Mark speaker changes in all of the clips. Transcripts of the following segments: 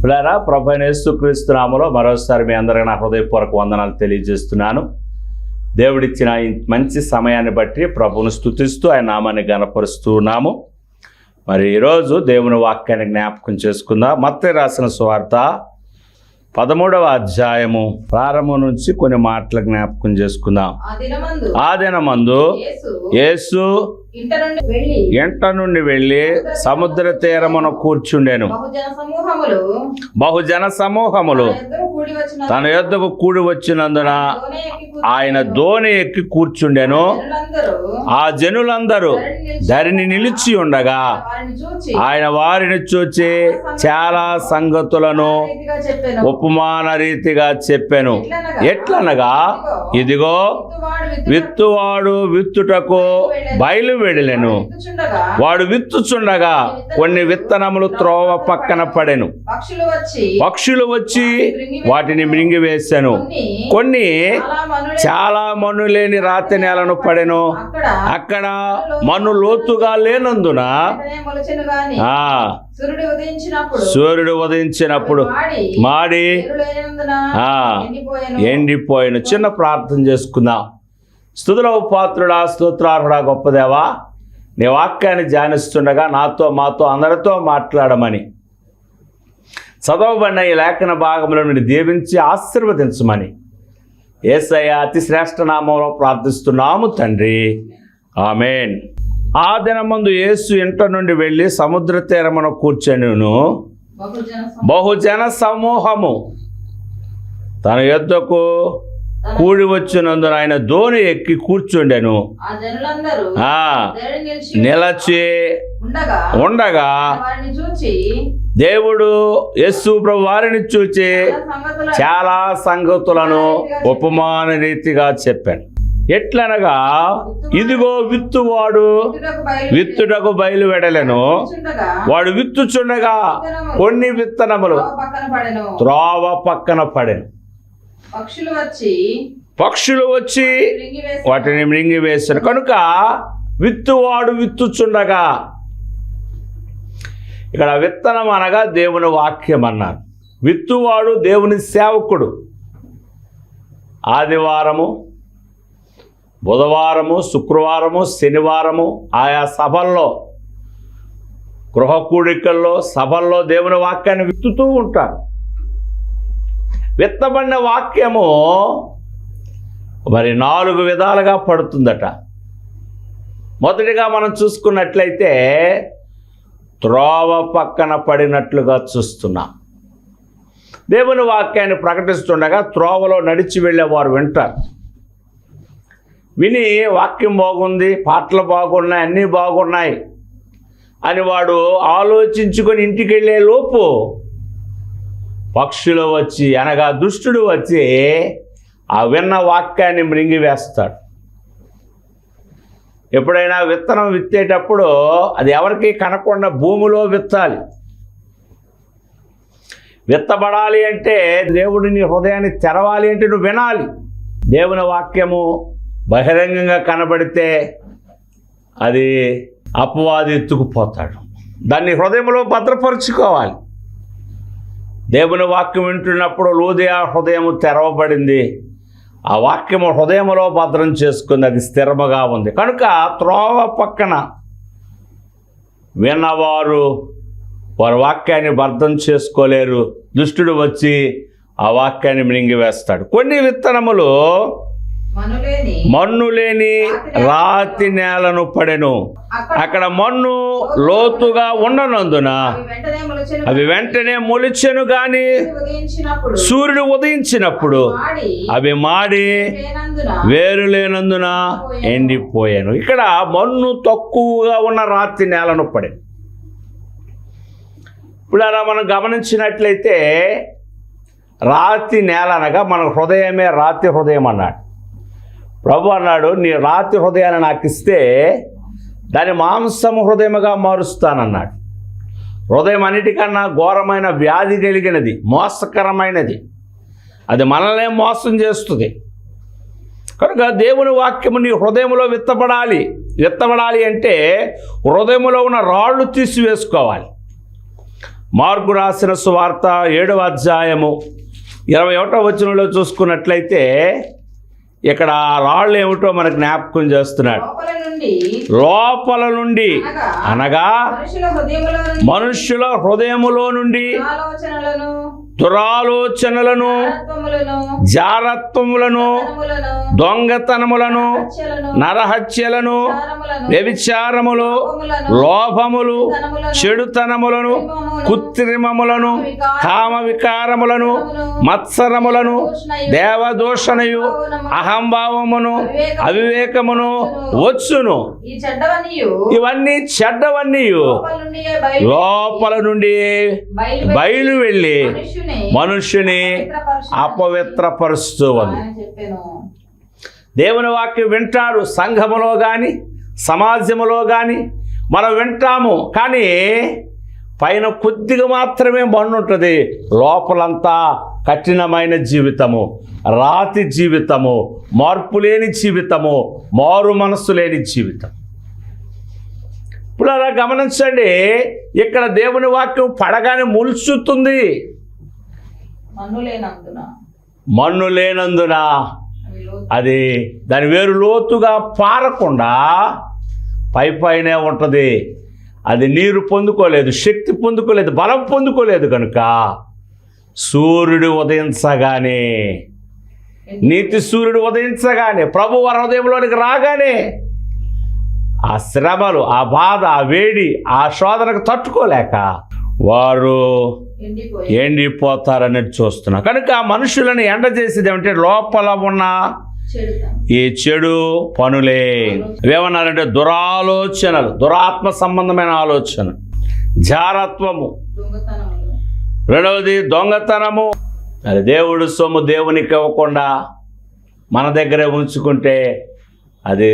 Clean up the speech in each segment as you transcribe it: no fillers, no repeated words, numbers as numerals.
Speaker 1: పిల్లారా, ప్రభువైన యేసుక్రీస్తు నామములో మరోసారి మీ అందరికీ నా హృదయపూర్వక వందనాలు తెలియజేస్తున్నాను. దేవుడిచ్చిన ఈ మంచి సమయాన్ని బట్టి ప్రభువును స్తుతిస్తూ ఆయన నామాన్ని గణపరుస్తున్నాము. మరి ఈరోజు దేవుని వాక్యాన్ని జ్ఞాపకం చేసుకుందాం. మత్తయి రాసిన సువార్త 13వ అధ్యాయము ప్రారంభం నుంచి కొన్ని మాటలు జ్ఞాపకం చేసుకుందాం. ఆ దినమందు యేసు ఇంట నుండి వెళ్ళి సముద్ర తీరమున కూర్చుండెను. బహుజన సమూహములు తన యొద్దకు కూడి వచ్చినందున ఆయన దోణి ఎక్కి కూర్చుండెను. ఆ జనులందరూ ధరిని నిలిచి ఉండగా ఆయన వారిని చూచి చాలా సంగతులను ఉపమాన రీతిగా చెప్పెను. ఎట్లనగా, ఇదిగో విత్తువాడు విత్తుటకు బయలువెడలెను. వాడు విత్తుచుండగా కొన్ని విత్తనములు త్రోవ పక్కన పడెను. పక్షులు వచ్చి వాటిని మృంగివేసెను. కొన్ని చాలా మన్ను లేని రాతి నేలను పడెను. అక్కడ మన్ను లోతుగా లేనందున సూర్యుడు ఉదయించినప్పుడు మాడి ఎండిపోయిన. చిన్న ప్రార్థన చేసుకుందాం. స్తుతులకు పాత్రుడా, స్తోత్రార్హుడా, గొప్ప దేవా, నీ వాక్యాన్ని ధ్యానిస్తుండగా నాతో మాతో అందరితో మాట్లాడమని, చదవబడిన ఈ లేఖన భాగములను దీవించి ఆశీర్వదించమని యేసయ్య అతి శ్రేష్ఠ నామంలో ప్రార్థిస్తున్నాము తండ్రి, ఆమేన్. ఆ దినమందు యేసు ఇంట నుండి వెళ్ళి సముద్ర తీరమున కూర్చెను. బహుజన సమూహము తన యొద్దకు కూడి వచ్చినందున ఆయన దోణి ఎక్కి కూర్చుండెను. నిలచి ఉండగా దేవుడు యేసు ప్రభు వారిని చూచి చాలా సంగతులను ఉపమాన రీతిగా చెప్పాను. ఎట్లనగా, ఇదిగో విత్తువాడు విత్తుటకు బయలువెడలెను. వాడు విత్తుచుండగా కొన్ని విత్తనములు త్రోవ పక్కన పడెను. పక్షులు వచ్చి వాటిని మృంగివేశాను. కనుక విత్తువాడు విత్తుచుండగా, ఇక్కడ విత్తనం అనగా దేవుని వాక్యం అన్నారు. విత్తువాడు దేవుని సేవకుడు. ఆదివారము, బుధవారము, శుక్రవారము, శనివారము ఆయా సభల్లో, గృహ కూడికల్లో, సభల్లో దేవుని వాక్యాన్ని విత్తుతూ ఉంటారు. విత్తబడిన వాక్యము మరి 4 విధాలుగా పడుతుందట. మొదటిగా మనం చూసుకున్నట్లయితే త్రోవ పక్కన పడినట్లుగా చూస్తున్నాం. దేవుని వాక్యాన్ని ప్రకటిస్తుండగా త్రోవలో నడిచి వెళ్ళేవారు వింటారు. విని వాక్యం బాగుంది, పాటలు బాగున్నాయి, అన్నీ బాగున్నాయి అని వాడు ఆలోచించుకొని ఇంటికి వెళ్ళే లోపు పక్షులు వచ్చి అనగా దుష్టుడు వచ్చి ఆ విన్న వాక్యాన్ని మృంగివేస్తాడు. ఎప్పుడైనా విత్తనం విత్తేటప్పుడు అది ఎవరికి కనకుండా భూమిలో విత్తాలి. విత్తబడాలి అంటే దేవుడు నీ హృదయాన్ని తెరవాలి అంటే నువ్వు వినాలి. దేవుని వాక్యము బహిరంగంగా కనబడితే అది అపవాది ఎత్తుకుపోతాడు. దాన్ని హృదయంలో భద్రపరుచుకోవాలి. దేవుని వాక్యం వింటున్నప్పుడు లూదియా హృదయము తెరవబడింది. ఆ వాక్యము హృదయంలో భద్రం చేసుకుంది, అది స్థిరముగా ఉంది. కనుక త్రోవ పక్కన విన్నవారు వారి వాక్యాన్ని భద్రం చేసుకోలేరు. దుష్టుడు వచ్చి ఆ వాక్యాన్ని మృంగివేస్తాడు. కొన్ని విత్తనములు మన్ను లేని రాతి నేలను పడెను. అక్కడ మన్ను లోతుగా ఉండనందున అవి వెంటనే మొలిచెను. గాని సూర్యుడు ఉదయించినప్పుడు అవి మాడి వేరు లేనందున ఎండిపోయాను. ఇక్కడ మన్ను తక్కువగా ఉన్న రాతి నేలను పడెను. ఇప్పుడు అలా మనం గమనించినట్లయితే రాతి నేల అనగా మన హృదయమే రాతి హృదయం అన్నాడు. ప్రభు అన్నాడు, నీ రాతి హృదయాన్ని నాకు ఇస్తే దాన్ని మాంసము హృదయముగా మారుస్తానన్నాడు. హృదయం అన్నిటికన్నా ఘోరమైన వ్యాధి కలిగినది, మోసకరమైనది. అది మనల్నే మోసం చేస్తుంది. కనుక దేవుని వాక్యము నీ హృదయంలో విత్తబడాలి. విత్తబడాలి అంటే హృదయంలో ఉన్న రాళ్ళు తీసివేసుకోవాలి. మార్కు రాసిన సువార్త 7వ అధ్యాయము 21వ వచనంలో చూసుకున్నట్లయితే ఇక్కడ రాళ్ళు ఏమిటో మనకు జ్ఞాపకం చేస్తున్నాడు. లోపల నుండి అనగా మనుష్యుల హృదయములో నుండి దురాలోచనలను, జారత్వములను, దొంగతనములను, నరహత్యలను, వ్యభిచారములు, లోభములు, చెడుతనములను, కృత్రిమములను, కామ వికారములను, మత్సరములను, దేవదూషణయు, అహంభావమును, అవివేకమును వచ్చును. ఇవన్నీ చెడ్డవన్నీయు లోపల నుండి బయలు వెళ్ళి మనుష్యుని అపవిత్రపరుస్తూ ఉంది. దేవుని వాక్యం వింటారు, సంఘములో కానీ సమాజంలో కానీ మనం వింటాము, కానీ పైన కొద్దిగా మాత్రమే మన్ను ఉంటుంది, లోపలంతా కఠినమైన జీవితము, రాతి జీవితము, మార్పు లేని జీవితము, మారు మనస్సు లేని జీవితం. ఇప్పుడు అలా గమనించండి, ఇక్కడ దేవుని వాక్యం పడగానే ములుచుతుంది. మన్ను లేనందున అది దాని వేరు లోతుగా పారకుండా పైనే ఉంటుంది. అది నీరు పొందుకోలేదు, శక్తి పొందుకోలేదు, బలం పొందుకోలేదు. కనుక సూర్యుడు ఉదయించగానే, నీతి సూర్యుడు ఉదయించగానే, ప్రభు వారి హృదయంలోనికి రాగానే ఆ శ్రమలు, ఆ బాధ, ఆ వేడి, ఆ శోధనకు తట్టుకోలేక వారు ఎండిపోతారనేది చూస్తున్నా. కనుక మనుషులను ఎండ చేసేది ఏమంటే లోపల ఉన్న ఈ చెడు పనులే. ఏమన్నారంటే దురాలోచనలు, దురాత్మ సంబంధమైన ఆలోచన, జారత్వము, రెండవది దొంగతనము. అది దేవుడు సొమ్ము దేవునికి ఇవ్వకుండా మన దగ్గరే ఉంచుకుంటే అది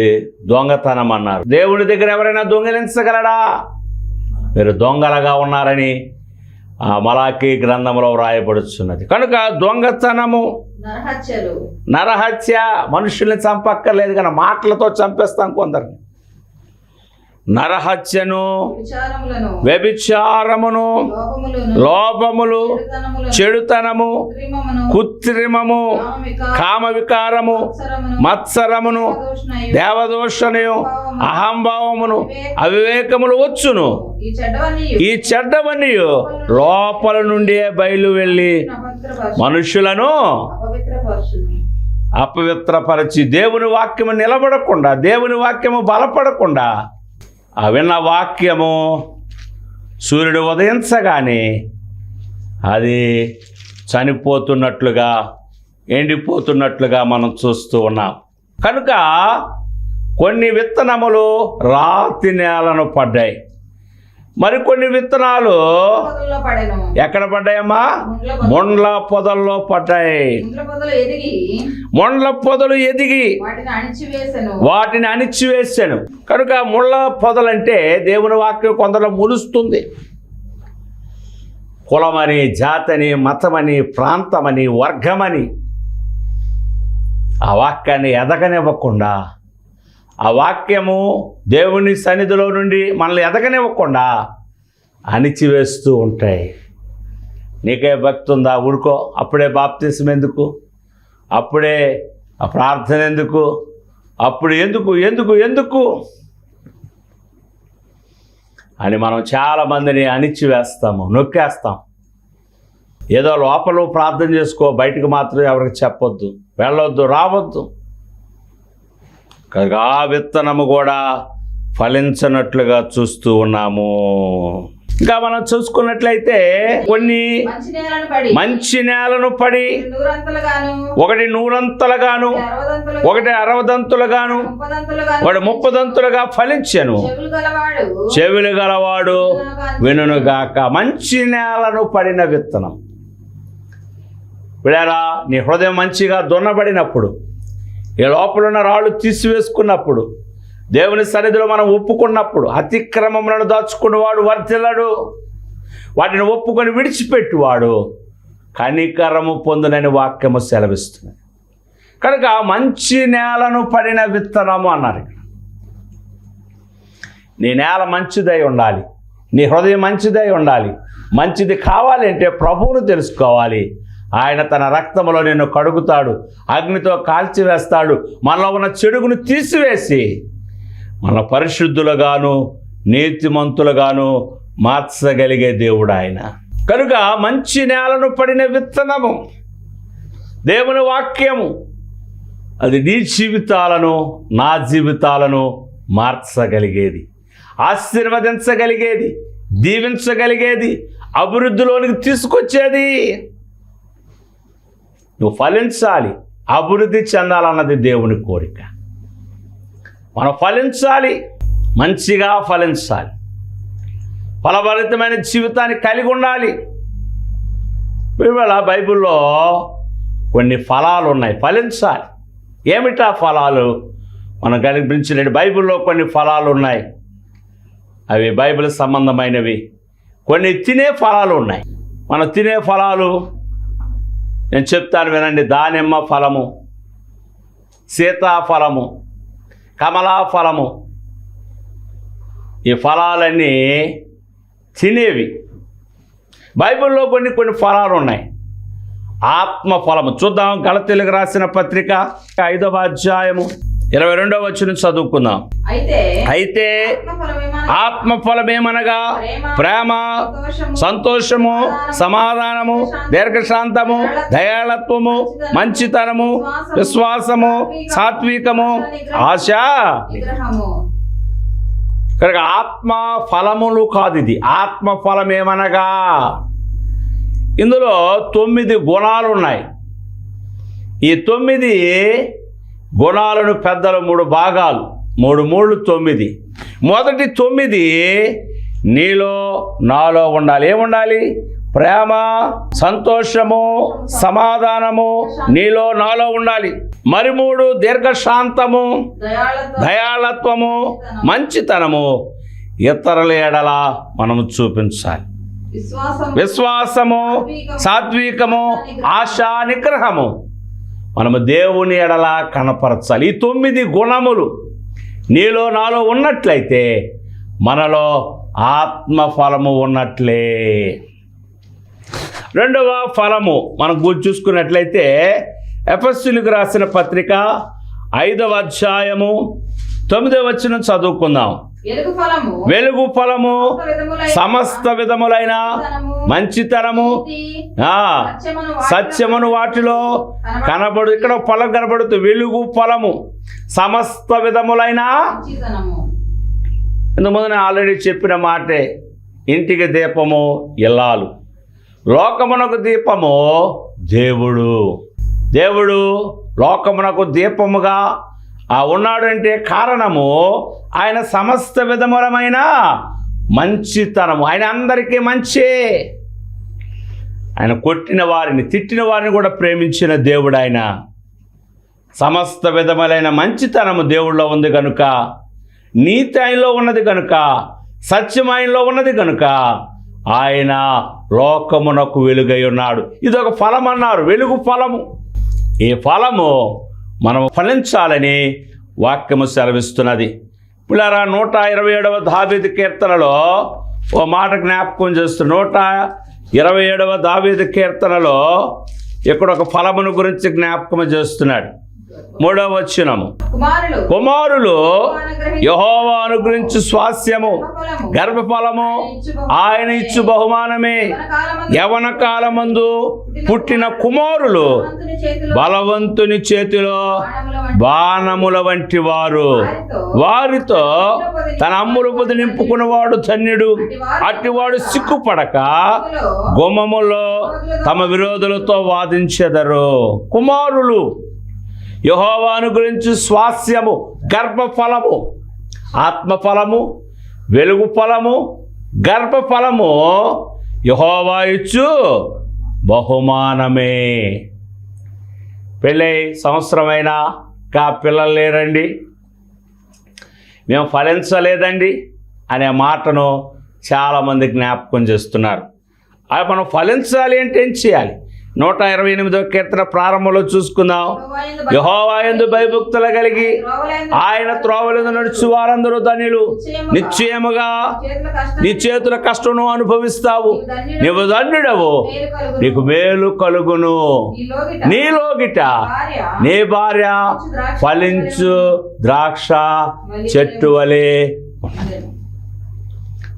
Speaker 1: దొంగతనం అన్నారు. దేవుడి దగ్గర ఎవరైనా దొంగిలించగలడా? మీరు దొంగలుగా ఉన్నారని ఆ మలాకీ గ్రంథంలో వ్రాయబడుచున్నది. కనుక దొంగతనము, నరహత్య, మనుషుల్ని చంపక్కర్లేదు కానీ మాటలతో చంపేస్తాం కొందరిని. నరహత్యను, వ్యభిచారమును, లోపములు, చెడుతనము, కృత్రిమము, కామ వికారము, మత్సరమును, దేవదోషణయు, అహంభావమును, అవివేకములు వచ్చును. ఈ చెడ్డవన్నీ లోపల నుండి బయలు వెళ్ళి మనుషులను అపవిత్రపరిచి దేవుని వాక్యము నిలబడకుండా, దేవుని వాక్యము బలపడకుండా, ఆ విన్న వాక్యము సూర్యుడు ఉదయించగానే అది చనిపోతున్నట్లుగా, ఎండిపోతున్నట్లుగా మనం చూస్తూ ఉన్నాం. కనుక కొన్ని విత్తనములు రాతి నేలను పడ్డాయి, మరికొన్ని విత్తనాలు ఎక్కడ పడ్డాయమ్మా? ముండ్ల పొదల్లో పడ్డాయి. ముండ్ల పొదలు ఎదిగి వాటిని అణిచివేశాను. కనుక ముళ్ళ పొదలంటే దేవుని వాక్యం కొందరు ములుస్తుంది. కులమని, జాతని, మతమని, ప్రాంతమని, వర్గమని ఆ వాక్యాన్ని ఎదగనివ్వకుండా, ఆ వాక్యము దేవుని సన్నిధిలో నుండి మనల్ని ఎదగనివ్వకుండా అణిచివేస్తూ ఉంటాయి. నీకే భక్తి ఉందా? ఊరుకో, అప్పుడే బాప్తిసం ఎందుకు, అప్పుడే ఆ ప్రార్థన ఎందుకు, అప్పుడు ఎందుకు ఎందుకు ఎందుకు అని మనం చాలామందిని అణిచివేస్తాము, నొక్కేస్తాం. ఏదో లోపల ప్రార్థన చేసుకో, బయటకు మాత్రం ఎవరికి చెప్పొద్దు, వెళ్ళొద్దు, రావద్దు. కనుక ఆ విత్తనము కూడా ఫలించనట్లుగా చూస్తూ ఉన్నాము. ఇంకా మనం చూసుకున్నట్లయితే కొన్ని మంచి నేలను పడి ఒకటి 100 ఒకటి 60 ఒకటి 30 ఫలించెను. చెవులు గలవాడు వినుగాక. మంచి నేలను పడిన విత్తనం. విడారా, నీ హృదయం మంచిగా దున్నబడినప్పుడు, ఈ లోపల ఉన్న రాళ్ళు తీసివేసుకున్నప్పుడు, దేవుని సన్నిధిలో మనం ఒప్పుకున్నప్పుడు, అతిక్రమములను దాచుకున్నవాడు వర్ధిల్లడు, వాటిని ఒప్పుకొని విడిచిపెట్టువాడు కనికరము పొందునని వాక్యము సెలవిస్తుంది. కనుక మంచి నేలను పడిన విత్తనము అన్నారు. నీ నేల మంచిదై ఉండాలి, నీ హృదయం మంచిదై ఉండాలి, మంచిది కావాలంటే ప్రభువును తెలుసుకోవాలి. ఆయన తన రక్తములో నిన్ను కడుగుతాడు, అగ్నితో కాల్చివేస్తాడు, మనలో ఉన్న చెడుగును తీసివేసి మన పరిశుద్ధులుగాను నీతిమంతులుగాను మార్చగలిగే దేవుడు ఆయన. కనుక మంచి నేలను పడిన విత్తనము దేవుని వాక్యము, అది నీ జీవితాలను నా జీవితాలను మార్చగలిగేది, ఆశీర్వదించగలిగేది, దీవించగలిగేది, అభివృద్ధిలోనికి తీసుకొచ్చేది. నువ్వు ఫలించాలి, అభివృద్ధి చెందాలన్నది దేవుని కోరిక. మనం ఫలించాలి, మంచిగా ఫలించాలి, ఫలభరితమైన జీవితాన్ని కలిగి ఉండాలి. ఇవాళ బైబిల్లో కొన్ని ఫలాలు ఉన్నాయి, ఫలించాలి. ఏమిటా ఫలాలు? మనం కనిపించిన బైబిల్లో కొన్ని ఫలాలు ఉన్నాయి, అవి బైబిల్ సంబంధమైనవి. కొన్ని తినే ఫలాలు ఉన్నాయి. మనం తినే ఫలాలు నేను చెప్తాను వినండి. దానిమ్మ ఫలము, సీతాఫలము, కమలా ఫలము, ఈ ఫలాలన్నీ తినేవి. బైబిల్లో కొన్ని ఫలాలు ఉన్నాయి. ఆత్మ ఫలము చూద్దాం. గలతీయులకు రాసిన పత్రిక 5వ అధ్యాయము 22వ వచనం చదువుకుందాం. అయితే ఆత్మ ఫలమేమనగా ప్రేమ, సంతోషము, సమాధానము, దీర్ఘశాంతము, దయాళత్వము, మంచితనము, విశ్వాసము, సాత్వికము, ఆశ. కనుక ఆత్మ ఫలములు కాదు, ఇది ఆత్మ ఫలమేమనగా ఇందులో 9 గుణాలు ఉన్నాయి. ఈ 9 గుణాలను పెద్దలు 3 భాగాలు, 3 3 9. మొదటి 9 నీలో నాలో ఉండాలి. ఏముండాలి? ప్రేమ, సంతోషము, సమాధానము నీలో నాలో ఉండాలి. మరి 3 దీర్ఘశాంతము, దయాళత్వము, మంచితనము ఇతరుల ఎడల మనము చూపించాలి. విశ్వాసము, సాత్వికము, ఆశా నిగ్రహము మనము దేవుని ఎడల కనపరచాలి. ఈ 9 గుణములు నీలో నాలో ఉన్నట్లయితే మనలో ఆత్మఫలము ఉన్నట్లే. రెండవ ఫలము మనం చూసుకున్నట్లయితే ఎఫెసీయులకు రాసిన పత్రిక 5వ అధ్యాయము 9వ వచనం చదువుకుందాం. వెలుగు ఫలము సమస్త విధములైన మంచితనము, సత్యమును వాటిలో కనబడు. ఇక్కడ ఫలం కనబడుతుంది. వెలుగు ఫలము సమస్త విధములైన. ఇంతకుముందు నేను ఆల్రెడీ చెప్పిన మాటే, ఇంటికి దీపము ఇల్లాలు, లోకమునకు దీపము దేవుడు. దేవుడు లోకమునకు దీపముగా ఉన్నాడు అంటే కారణము ఆయన సమస్త విధములమైన మంచితనము. ఆయన అందరికీ మంచే. ఆయన కొట్టిన వారిని, తిట్టిన వారిని కూడా ప్రేమించిన దేవుడు. ఆయన సమస్త విధములైన మంచితనము దేవుడిలో ఉంది కనుక, నీతి ఆయనలో ఉన్నది కనుక, సత్యం ఆయనలో ఉన్నది కనుక ఆయన లోకమునకు వెలుగై ఉన్నాడు. ఇది ఒక ఫలం అన్నారు, వెలుగు ఫలము. ఈ ఫలము మనం ఫలించాలని వాక్యము సెలవిస్తున్నది. పిల్లరా, 127వ దావీదు కీర్తనలో ఓ మాట జ్ఞాపకం చేస్తున్న 127వ దావీదు కీర్తనలో ఇక్కడ ఒక ఫలమును గురించి జ్ఞాపకం చేస్తున్నాడు. 3వ వచనము, కుమారులు యెహోవా అనుగ్రహించు స్వాస్యము, గర్భఫలము ఆయన ఇచ్చు బహుమానమే. యవన కాలమందు పుట్టిన కుమారులు బలవంతుని చేతిలో బాణముల వంటి వారు. వారితో తన అమ్ములు పొది నింపుకున్నవాడు ధన్యుడు. అట్టివాడు సిగ్గుపడక గుమ్మములో తమ విరోధులతో వాదించెదరు. కుమారులు యెహోవా అనుగ్రహించు స్వాస్యము, గర్భఫలము, ఆత్మఫలము, వెలుగు ఫలము, గర్భఫలము యెహోవా ఇచ్చు బహుమానమే. పెళ్ళై సంవత్సరమైనా కా పిల్లలు లేరండి, మేము ఫలించలేదండి అనే మాటను చాలామంది జ్ఞాపకం చేస్తున్నారు. అది మనం ఫలించాలి అంటే ఏం చేయాలి? 128వ కీర్తన ప్రారంభంలో చూసుకుందాం. యెహోవా యందు భయభక్తుల కలిగి ఆయన త్రోవలందు నడుచు వారందరూ ధన్యులు. నిశ్చయముగా నీ చేతుల కష్టం అనుభవిస్తావు. నీవు ధన్యుడవు, నీకు మేలు కలుగును. నీలోగిట నీ భార్య ఫలించు ద్రాక్ష చెట్టు వలె.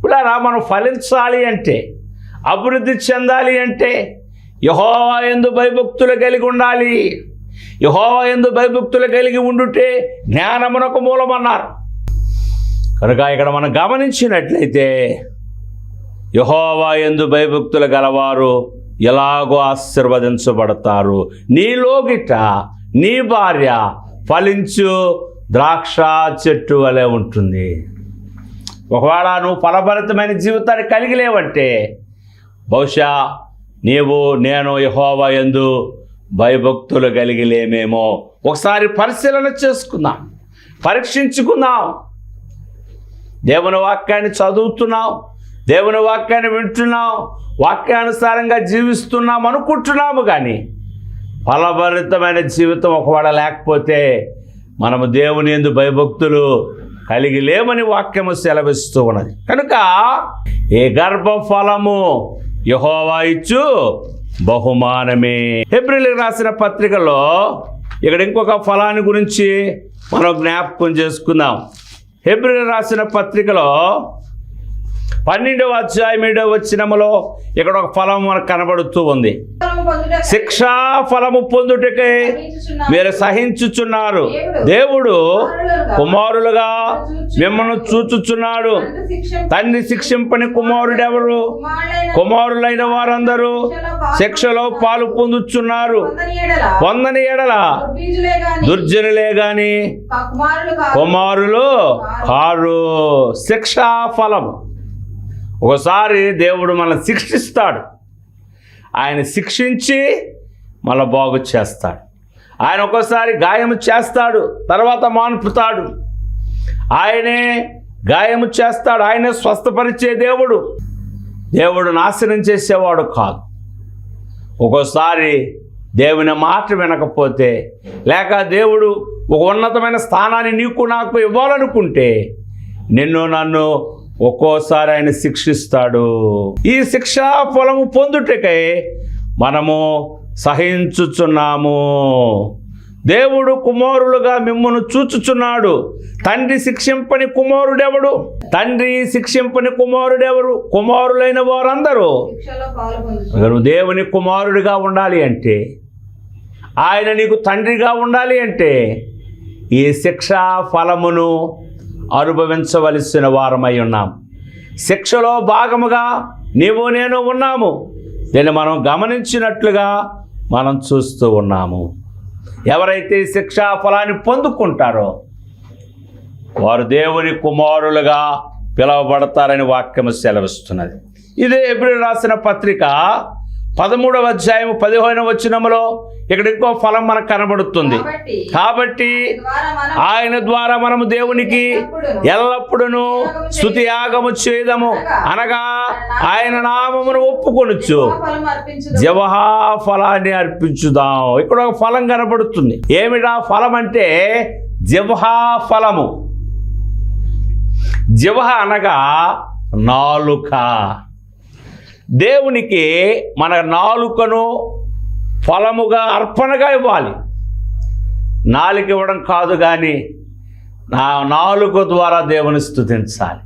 Speaker 1: ఇలా మనం ఫలించాలి అంటే, అభివృద్ధి చెందాలి అంటే యెహోవా యందు భయభక్తులు కలిగి ఉండాలి. యెహోవా యందు భయభక్తులు కలిగి ఉండుటే జ్ఞానమునకు మూలమన్నారు. కనుక ఇక్కడ మనం గమనించినట్లయితే యెహోవా యందు భయభక్తులు గలవారు ఎలాగో ఆశీర్వదించబడతారు. నీలోగిట నీ భార్య ఫలించు ద్రాక్ష చెట్టు వలె ఉంటుంది. ఒకవేళ నువ్వు ఫలభరితమైన జీవితాన్ని కలిగి లేవంటే బహుశా నేను యెహోవా యందు భయభక్తులు కలిగి లేమేమో. ఒకసారి పరిశీలన చేసుకుందాం, పరీక్షించుకుందాం. దేవుని వాక్యాన్ని చదువుతున్నాం, దేవుని వాక్యాన్ని వింటున్నాం, వాక్యానుసారంగా జీవిస్తున్నాం అనుకుంటున్నాము. కానీ ఫలభరితమైన జీవితం ఒకవేళ లేకపోతే మనము దేవుని యందు భయభక్తులు కలిగి లేమని వాక్యము సెలవిస్తూ ఉన్నది. కనుక ఏ గర్భఫలము యెహోవా ఇచ్చు బహుమానమే. హెబ్రీయులకు రాసిన పత్రికలో ఇక్కడ ఇంకొక ఫలాన్ని గురించి మనం జ్ఞాపకం చేసుకుందాం. హెబ్రీయులకు రాసిన పత్రికలో 12వ అధ్యాయం 7వ వచనములో ఇక్కడ ఒక ఫలం మనకు కనబడుతూ ఉంది. శిక్షా ఫలము పొందుటకై మీరు సహించుచున్నారు. దేవుడు కుమారులుగా మిమ్మల్ని చూచుచున్నాడు. తండ్రి శిక్షింపని కుమారుడెవరు? కుమారులైన వారందరూ శిక్షలో పాలు పొందుచున్నారు. పొందని ఎడల దుర్జనులే గాని కుమారులు కారు. శిక్షా ఫలము. ఒకసారి దేవుడు మనల్ని శిక్షిస్తాడు. ఆయన శిక్షించి మళ్ళీ బాగు చేస్తాడు. ఆయన ఒక్కోసారి గాయము చేస్తాడు, తర్వాత మాన్పుతాడు. ఆయనే గాయము చేస్తాడు, ఆయనే స్వస్థపరిచే దేవుడు. దేవుడు నాశనం చేసేవాడు కాదు. ఒక్కోసారి దేవుని మాట వినకపోతే, లేక దేవుడు ఒక ఉన్నతమైన స్థానాన్ని నీకు నాకు ఇవ్వాలనుకుంటే నిన్ను నన్ను ఒక్కోసారి ఆయన శిక్షిస్తాడు. ఈ శిక్షా ఫలము పొందుటకై మనము సహించుచున్నాము. దేవుడు కుమారులుగా మిమ్మల్ని చూచుచున్నాడు. తండ్రి శిక్షింపని కుమారుడెవడు? తండ్రి శిక్షింపని కుమారుడెవరు? కుమారులైన వారందరూ. నువ్వు దేవుని కుమారుడిగా ఉండాలి అంటే, ఆయన నీకు తండ్రిగా ఉండాలి అంటే ఈ శిక్షా ఫలమును అనుభవించవలసిన వారమై ఉన్నాం. శిక్షలో భాగముగా నీవు నేను ఉన్నాము. దీన్ని మనం గమనించినట్లుగా మనం చూస్తూ ఉన్నాము. ఎవరైతే శిక్షా ఫలాన్ని పొందుకుంటారో వారు దేవుని కుమారులుగా పిలువబడతారని వాక్యము సెలవిస్తున్నది. ఇదే హెబ్రీయులకు రాసిన పత్రిక 13వ అధ్యాయం 15వ వచనములో ఇక్కడ ఇంకో ఫలం మనకు కనబడుతుంది. కాబట్టి ఆయన ద్వారా మనము దేవునికి ఎల్లప్పుడూ స్తుతి యాగము చేదము, అనగా ఆయన నామమును ఒప్పుకొనుచు జవహా ఫలాన్ని అర్పించుదాం. ఇక్కడ ఒక ఫలం కనబడుతుంది. ఏమిటా ఫలం అంటే జవహా ఫలము. జవహ అనగా నాలుక. దేవునికి మన నాలుకను ఫలముగా అర్పణగా ఇవ్వాలి. నాలుక ఇవ్వడం కాదు, కానీ నా నాలుక ద్వారా దేవుని స్తుతించాలి,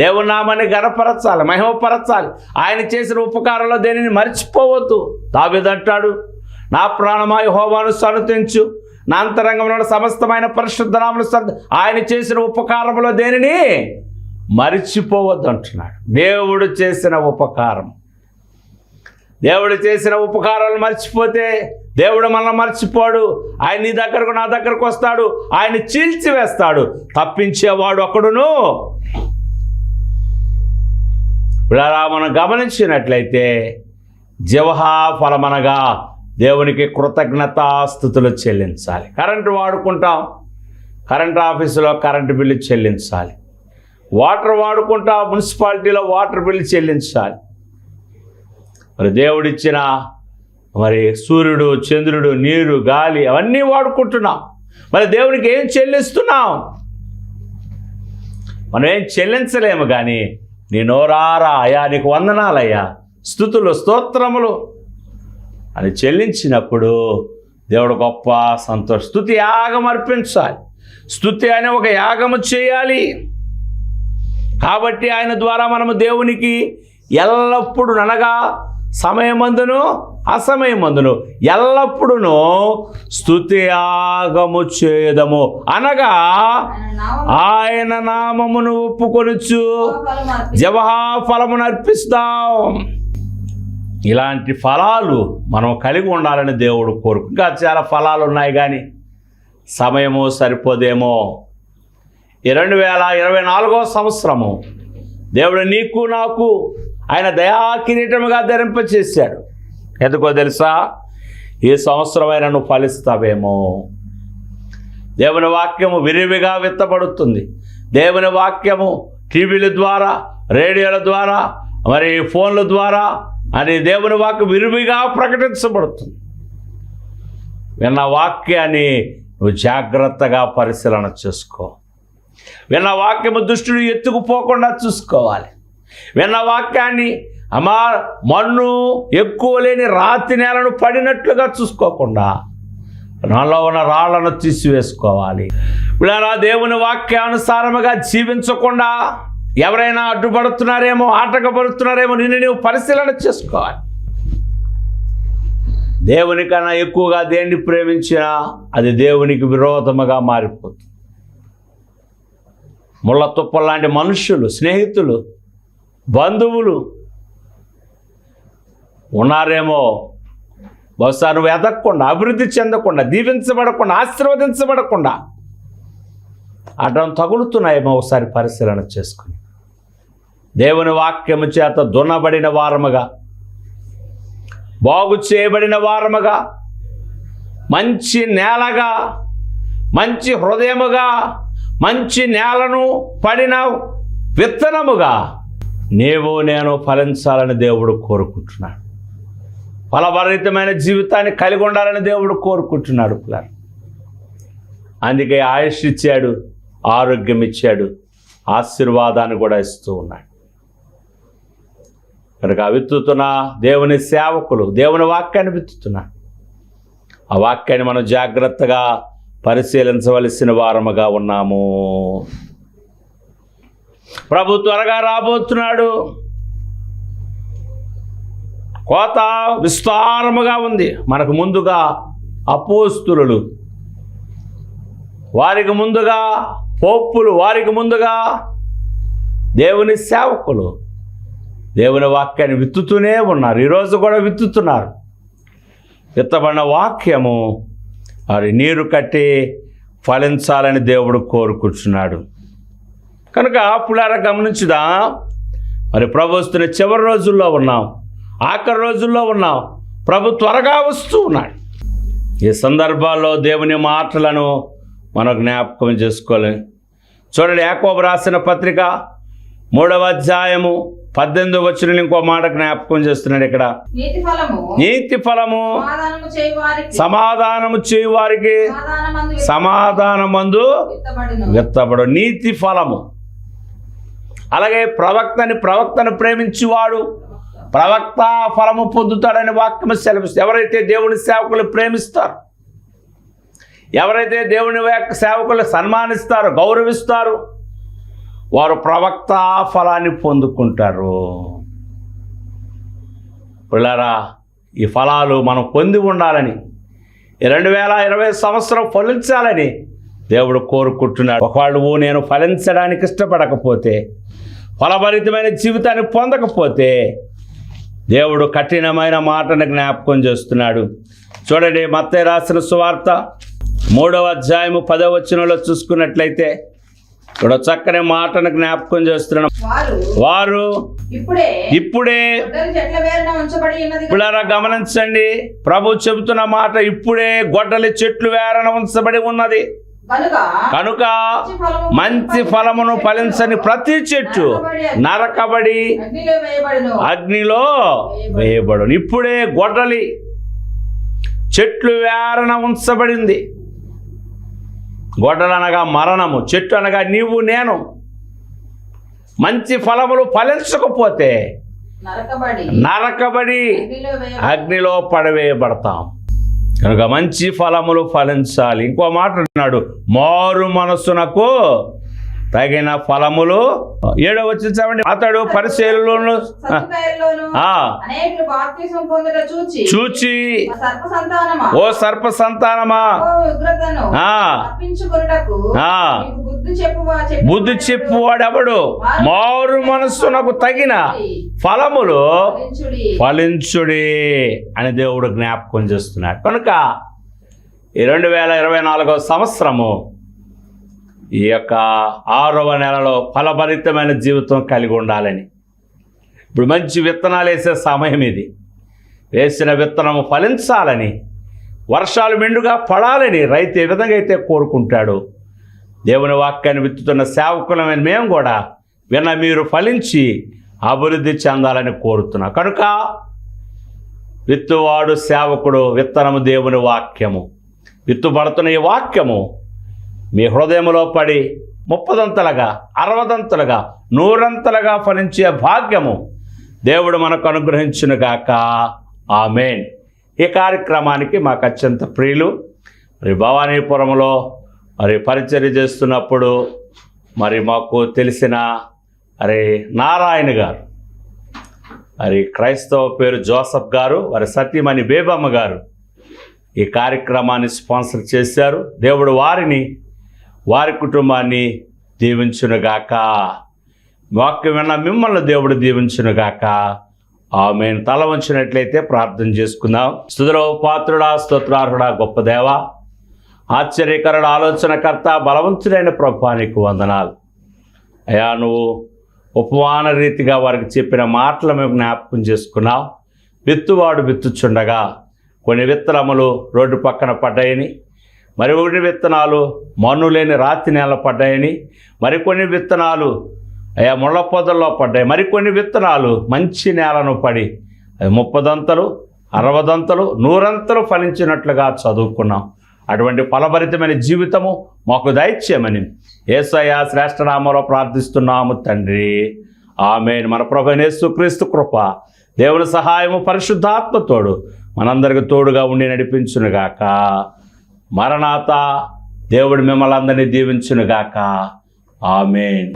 Speaker 1: దేవుని నామాన్ని గణపరచాలి, మహిమపరచాలి. ఆయన చేసిన ఉపకారంలో దేనిని మర్చిపోవద్దు. దావీదు అంటాడు, నా ప్రాణమా యెహోవాను స్తుతించు, నా అంతరంగంలో సమస్తమైన పరిశుద్ధ నామమును. ఆయన చేసిన ఉపకారంలో దేనిని మరిచిపోవద్దు అంటున్నాడు. దేవుడు చేసిన ఉపకారం, దేవుడు చేసిన ఉపకారాలు మర్చిపోతే దేవుడు మనల్ని మర్చిపోడు. ఆయన నీ దగ్గరకు నా దగ్గరకు వస్తాడు, ఆయన చీల్చివేస్తాడు. తప్పించేవాడు అక్కడును. ఇలా మనం గమనించినట్లయితే జవహా ఫలమనగా దేవునికి కృతజ్ఞతాస్తుతులు చెల్లించాలి. కరెంటు వాడుకుంటాం, కరెంట్ ఆఫీసులో కరెంటు బిల్లు చెల్లించాలి. వాటర్ వాడుకుంటాం, మున్సిపాలిటీలో వాటర్ బిల్లు చెల్లించాలి. మరి దేవుడిచ్చిన మరి సూర్యుడు, చంద్రుడు, నీరు, గాలి అవన్నీ వాడుకుంటున్నాం. మరి దేవునికి ఏం చెల్లిస్తున్నాం? మనం ఏం చెల్లించలేము, కానీ నీ నోరారా అయ్యా నీకు వందనాలయ్యా, స్తుతులు స్తోత్రములు అని చెల్లించినప్పుడు దేవుడు గొప్ప సంతోషం. స్తుతి యాగం అర్పించాలి. స్తుతి అనే ఒక యాగము చేయాలి. కాబట్టి ఆయన ద్వారా మనము దేవునికి ఎల్లప్పుడూ, అనగా సమయమందును అసమయమందును ఎల్లప్పుడూ స్తుతి యాగము చేయదము, అనగా ఆయన నామమును ఒప్పుకొనుచు జవహా ఫలమును అర్పిస్తాం. ఇలాంటి ఫలాలు మనం కలిగి ఉండాలని దేవుడు కోరుకు. ఇంకా చాలా ఫలాలు ఉన్నాయి, కానీ సమయము సరిపోదేమో. ఈ 2024వ సంవత్సరము దేవుడు నీకు నాకు ఆయన దయా కిరీటముగా ధరింపచేశాడు. ఎందుకో తెలుసా? ఈ సంవత్సరమైనా నువ్వు ఫలిస్తావేమో. దేవుని వాక్యము విరివిగా విత్తబడుతుంది. దేవుని వాక్యము టీవీల ద్వారా, రేడియోల ద్వారా, మరి ఫోన్ల ద్వారా అని దేవుని వాక్యం విరివిగా ప్రకటించబడుతుంది. విన్న వాక్యాన్ని నువ్వు జాగ్రత్తగా పరిశీలన చేసుకో. విన్న వాక్యము దుష్టుడు ఎత్తుకుపోకుండా చూసుకోవాలి. విన్న వాక్యాన్ని మన్ను ఎక్కువ లేని రాతి నేలను పడినట్లుగా చూసుకోకుండా నాలో ఉన్న రాళ్లను తీసివేసుకోవాలి. ఇలా దేవుని వాక్యానుసారముగా జీవించకుండా ఎవరైనా అడ్డుపడుతున్నారేమో, ఆటంకపడుతున్నారేమో నిన్ను నీవు పరిశీలన చేసుకోవాలి. దేవునికన్నా ఎక్కువగా దేన్ని ప్రేమించినా అది దేవునికి విరోధముగా మారిపోతుంది. ముళ్ళ తుప్పలు లాంటి మనుషులు, స్నేహితులు, బంధువులు ఉన్నారేమో, బహుశా నువ్వు ఎదగకుండా, అభివృద్ధి చెందకుండా, దీవించబడకుండా, ఆశీర్వదించబడకుండా అడ్డం తగులుతున్నాయేమో. ఒకసారి పరిశీలన చేసుకుని దేవుని వాక్యము చేత దున్నబడిన వారముగా, బాగు చేయబడిన వారముగా, మంచి నేలగా, మంచి హృదయముగా, మంచి నేలను పడిన విత్తనముగా నీవు నేను ఫలించాలని దేవుడు కోరుకుంటున్నాడు. ఫలభరితమైన జీవితాన్ని కలిగి ఉండాలని దేవుడు కోరుకుంటున్నాడు. అందుకే ఆయుష్ ఇచ్చాడు, ఆరోగ్యం ఇచ్చాడు, ఆశీర్వాదాన్ని కూడా ఇస్తూ ఉన్నాడు. కనుక విత్తుతున్న దేవుని సేవకులు దేవుని వాక్యాన్ని విత్తుతున్నారు. ఆ వాక్యాన్ని మనం జాగ్రత్తగా పరిశీలించవలసిన వారముగా ఉన్నాము. ప్రభు త్వరగా రాబోతున్నాడు. కోత విస్తారముగా ఉంది. మనకు ముందుగా అపోస్తులు, వారికి ముందుగా పోప్పులు, వారికి ముందుగా దేవుని సేవకులు దేవుని వాక్యాన్ని విత్తుతూనే ఉన్నారు. ఈరోజు కూడా విత్తుతున్నారు. విత్తబడిన వాక్యము మరి నీరు కట్టి ఫలించాలని దేవుడు కోరుకుంటున్నాడు. కనుక పులారా గమనించుదా, మరి ప్రభు వస్తున్న చివరి రోజుల్లో ఉన్నాం, ఆఖరి రోజుల్లో ఉన్నాం. ప్రభు త్వరగా వస్తూ ఉన్నాడు. ఈ సందర్భాల్లో దేవుని మాటలను మనం జ్ఞాపకం చేసుకోవాలి. చూడండి, యాకోబు రాసిన పత్రిక 3వ అధ్యాయము 18వ వచనం ఇంకో మాట జ్ఞాపకం చేస్తున్నాడు. ఇక్కడ నీతి ఫలము సమాధానము చేయువారికి సమాధానమందు విత్తబడు. నీతి ఫలము. అలాగే ప్రవక్తను ప్రేమించువాడు ప్రవక్త ఫలము పొందుతాడని వాక్యము సెలవిస్తుంది. ఎవరైతే దేవుని సేవకులు ప్రేమిస్తారు, ఎవరైతే దేవుని సేవకులు సన్మానిస్తారో, గౌరవిస్తారో, వారు ప్రవక్త ఫలాన్ని పొందుకుంటారు. పిల్లరా, ఈ ఫలాలు మనం పొంది ఉండాలని, 2020 సంవత్సరం ఫలించాలని దేవుడు కోరుకుంటున్నాడు. ఒకవేళ నేను ఫలించడానికి ఇష్టపడకపోతే, ఫలభరితమైన జీవితాన్ని పొందకపోతే దేవుడు కఠినమైన మాటను జ్ఞాపకం చేస్తున్నాడు. చూడండి, మత్తయి రాసిన సువార్త 3వ అధ్యాయము 10వ వచనంలో చూసుకున్నట్లయితే ఇక్కడ చక్కని మాటను జ్ఞాపకం చేస్తున్నాడు. వారు ఇప్పుడే పిల్లరా గమనించండి, ప్రభు చెబుతున్న మాట, ఇప్పుడే గొడ్డలి చెట్లు వేరన ఉంచబడి ఉన్నది కనుక మంచి ఫలమును ఫలించని ప్రతి చెట్టు నరకబడి అగ్నిలో వేయబడును. ఇప్పుడే గొడ్డలి చెట్లు వేరన ఉంచబడింది. గొడ్డలు అనగా మరణము, చెట్టు అనగా నీవు నేను. మంచి ఫలములు ఫలించకపోతే నరకబడి అగ్నిలో పడవేయబడతాం. కనుక మంచి ఫలములు ఫలించాలి. ఇంకో మాట అన్నాడు, మారు మనస్సునకు తగిన ఫలములు. 7వ వచనం చదవండి. అతడు పరిసయ్యులలోను చూచి, ఓ సర్ప సంతానమా, బుద్ధి చెప్పువాడెవడు? మారు మనస్సునకు తగిన ఫలములు ఫలించుడి అని దేవుడు జ్ఞాపకం చేస్తున్నాడు. కనుక ఈ 2024వ సంవత్సరము ఈ యొక్క 6వ నెలలో ఫలభరితమైన జీవితం కలిగి ఉండాలని, ఇప్పుడు మంచి విత్తనాలు వేసే సమయం ఇది. వేసిన విత్తనము ఫలించాలని, వర్షాలు మెండుగా పడాలని రైతు ఏ విధంగా అయితే కోరుకుంటాడో, దేవుని వాక్యాన్ని విత్తుతున్న సేవకులమైన మేము కూడా విన్న మీరు ఫలించి అభివృద్ధి చెందాలని కోరుతున్నా. కనుక విత్తువాడు సేవకుడు, విత్తనము దేవుని వాక్యము. విత్తుబడుతున్న ఈ వాక్యము మీ హృదయంలో పడి 30దంతలుగా 60దంతలుగా 100ంతలుగా ఫలించే భాగ్యము దేవుడు మనకు అనుగ్రహించునుగాక. ఆమేన్. ఈ కార్యక్రమానికి మాకు అత్యంత ప్రియులు మరి భవానీపురంలో మరి పరిచర్య చేస్తున్నప్పుడు మరి మాకు తెలిసిన మరి నారాయణ గారు, మరి క్రైస్తవ పేరు జోసఫ్ గారు, వారి సతీమణి బేబమ్మ గారు ఈ కార్యక్రమాన్ని స్పాన్సర్ చేశారు. దేవుడు వారిని, వారి కుటుంబాన్ని దీవించునుగాక. వాక్యం విన్న మిమ్మల్ని దేవుడు దీవించునుగాక. ఆమేన్. తల వంచినట్లయితే ప్రార్థన చేసుకుందాం. స్తుతిలో పాత్రుడా, స్తోత్రార్హుడా, గొప్ప దేవా, ఆశ్చర్యకరుడు, ఆలోచనకర్త, బలవంతుడైన ప్రభువా నీకు వందనాలు. అయ్యా, నువ్వు ఉపమాన రీతిగా వారికి చెప్పిన మాటలు మేము జ్ఞాపకం చేసుకున్నావు. విత్తువాడు విత్తుచుండగా కొన్ని విత్తనములు రోడ్డు పక్కన పడ్డాయని, మరికొన్ని విత్తనాలు మన్ను లేని రాతి నేల పడ్డాయని, మరికొన్ని విత్తనాలు అయ్యా ముళ్ళ పొదల్లో పడ్డాయి, మరికొన్ని విత్తనాలు మంచి నేలను పడి 30దంతలు 60దంతలు 100ంతలు ఫలించినట్లుగా చదువుకున్నాం. అటువంటి ఫలభరితమైన జీవితము మాకు దయచేయమని యేసయ్య శ్రేష్ఠ నామములో ప్రార్థిస్తున్నాము తండ్రి. ఆమేన్. మన ప్రభువైన యేసుక్రీస్తు కృప, దేవుని సహాయము, పరిశుద్ధాత్మ తోడు మనందరికి తోడుగా ఉండి నడిపించునుగాక. మరణాత. దేవుడు మిమ్మల్ని అందరినీ దీవించునుగాక. ఆమేన్.